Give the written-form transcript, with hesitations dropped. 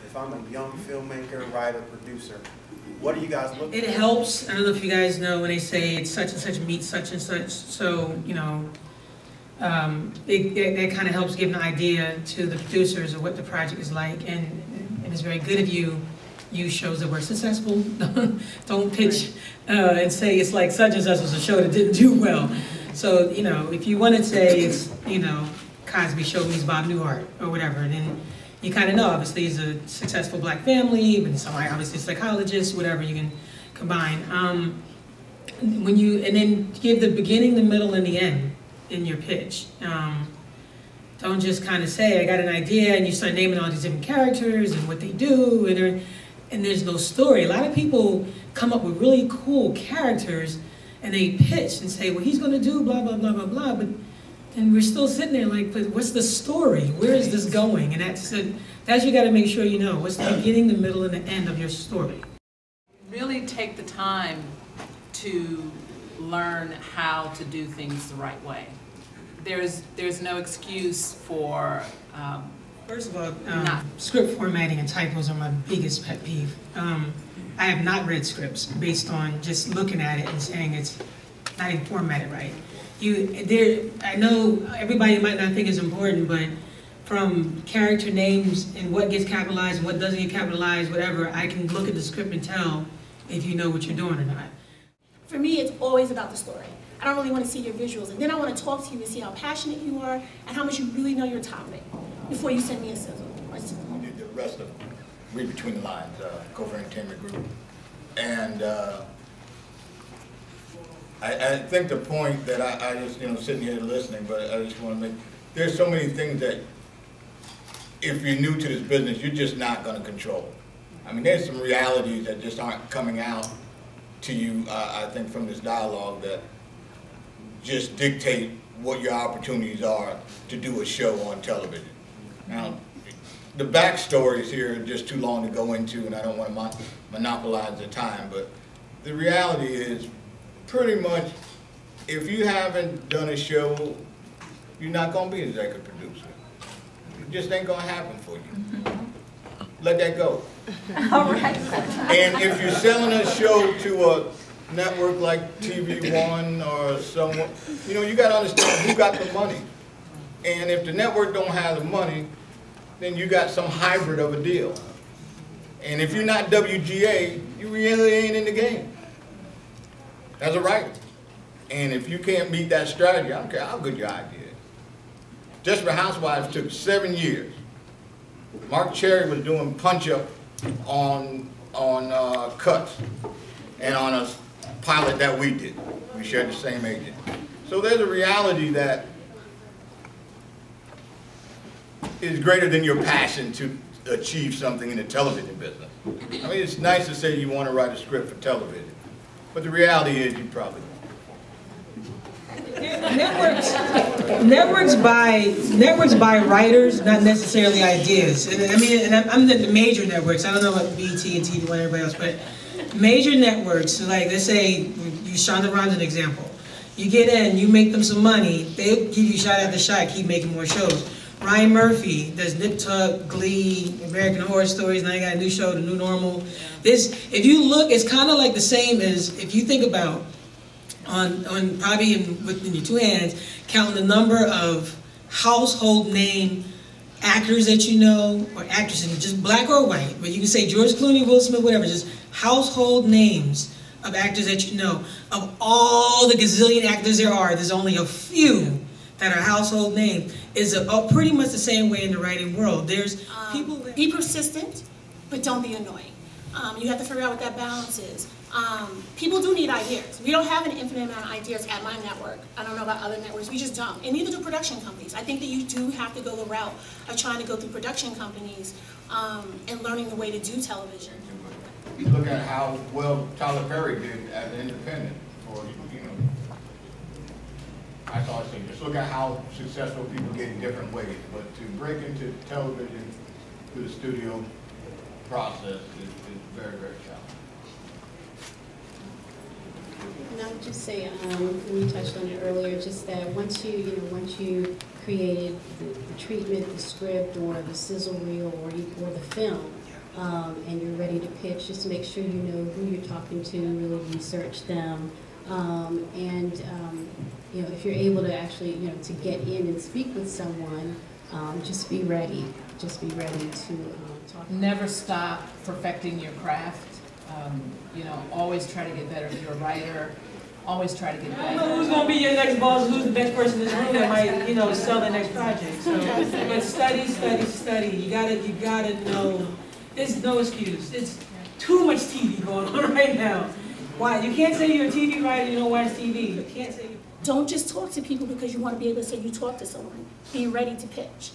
if I'm a young filmmaker, writer, producer, what do you guys look for? It helps. I don't know if you guys know when they say it's such and such meets such and such. So, you know, that kind of helps give an idea to the producers of what the project is like. And it's very good of you use shows that were successful. Don't pitch and say it's like such and such was a show that didn't do well. So, you know, if you want to say it's, you know, Cosby Show meets Bob Newhart or whatever, then you kind of know, obviously, he's a successful black family, but somebody, obviously, a psychologist, whatever you can combine. And then give the beginning, the middle, and the end in your pitch. Don't just kind of say, I got an idea, and you start naming all these different characters and what they do, and there's no story. A lot of people come up with really cool characters, and they pitch and say, well, he's going to do blah, blah, blah, blah, blah, but and we're still sitting there like, but what's the story? Where is this going? And that's you got to make sure you know. What's the beginning, the middle, and the end of your story? Really take the time to learn how to do things the right way. There's no excuse for First of all, script formatting and typos are my biggest pet peeve. I have not read scripts based on just looking at it and saying it's not even formatted right. I know everybody might not think it's important, but from character names and what gets capitalized and what doesn't get capitalized, whatever, I can look at the script and tell if you know what you're doing or not. For me, it's always about the story. I don't really want to see your visuals, and then I want to talk to you and see how passionate you are and how much you really know your topic before you send me a sizzle. We did the rest of Read Between the Lines, Cofer Entertainment Group, and I think the point that I just, sitting here listening, but I just want to make, there's so many things that if you're new to this business, you're just not going to control. I mean, there's some realities that just aren't coming out to you, I think, from this dialogue that just dictate what your opportunities are to do a show on television. Now, the backstories here are just too long to go into, and I don't want to monopolize the time, but the reality is, pretty much, if you haven't done a show, you're not going to be an executive producer. It just ain't going to happen for you. Let that go. All right. And if you're selling a show to a network like TV One or someone, you got to understand who got the money. And if the network don't have the money, then you got some hybrid of a deal. And if you're not WGA, you really ain't in the game as a writer. And if you can't meet that strategy, I don't care how good your idea is. Desperate Housewives took 7 years. Mark Cherry was doing punch-up on cuts and on a pilot that we did. We shared the same agent. So there's a reality that is greater than your passion to achieve something in the television business. I mean, it's nice to say you want to write a script for television, but the reality is you probably won't. Networks buy writers, not necessarily ideas. And I mean, and I'm the major networks. I don't know about BT and TV and everybody else, but major networks, like let's say, use Shonda Rhimes as an example. You get in, you make them some money, they give you shot after shot, keep making more shows. Ryan Murphy does Nip Tuck, Glee, American Horror Stories, now he got a new show, The New Normal. If you look, it's kind of like the same as, if you think about, probably within your two hands, counting the number of household name actors that you know, or actresses, just black or white, but you can say George Clooney, Will Smith, whatever, just household names of actors that you know. Of all the gazillion actors there are, there's only a few that are household names. Is pretty much the same way in the writing world. There's people that be persistent, but don't be annoying. You have to figure out what that balance is. People do need ideas. We don't have an infinite amount of ideas at my network. I don't know about other networks. We just don't. And neither do production companies. I think that you do have to go the route of trying to go through production companies and learning the way to do television. You look at how well Tyler Perry did as an independent, or I thought so. Just look at how successful people get in different ways. But to break into television through the studio process is very, very challenging. And I would just say, we touched on it earlier, just that once you created the treatment, the script, or the sizzle reel, or the film, and you're ready to pitch, just make sure you know who you're talking to, really research them. You know, if you're able to actually, you know, to get in and speak with someone, just be ready. Just be ready to talk. Never stop perfecting your craft. You know, always try to get better. If you're a writer, always try to get I don't know better. who's gonna be your next boss, who's the best person in this room that might, you know, sell the next project. So, but study, study, study. You gotta know. There's no excuse. It's too much TV going on right now. Why? You can't say you're a TV writer and you don't watch TV. You can't say. Don't just talk to people because you want to be able to say you talk to someone. Be ready to pitch.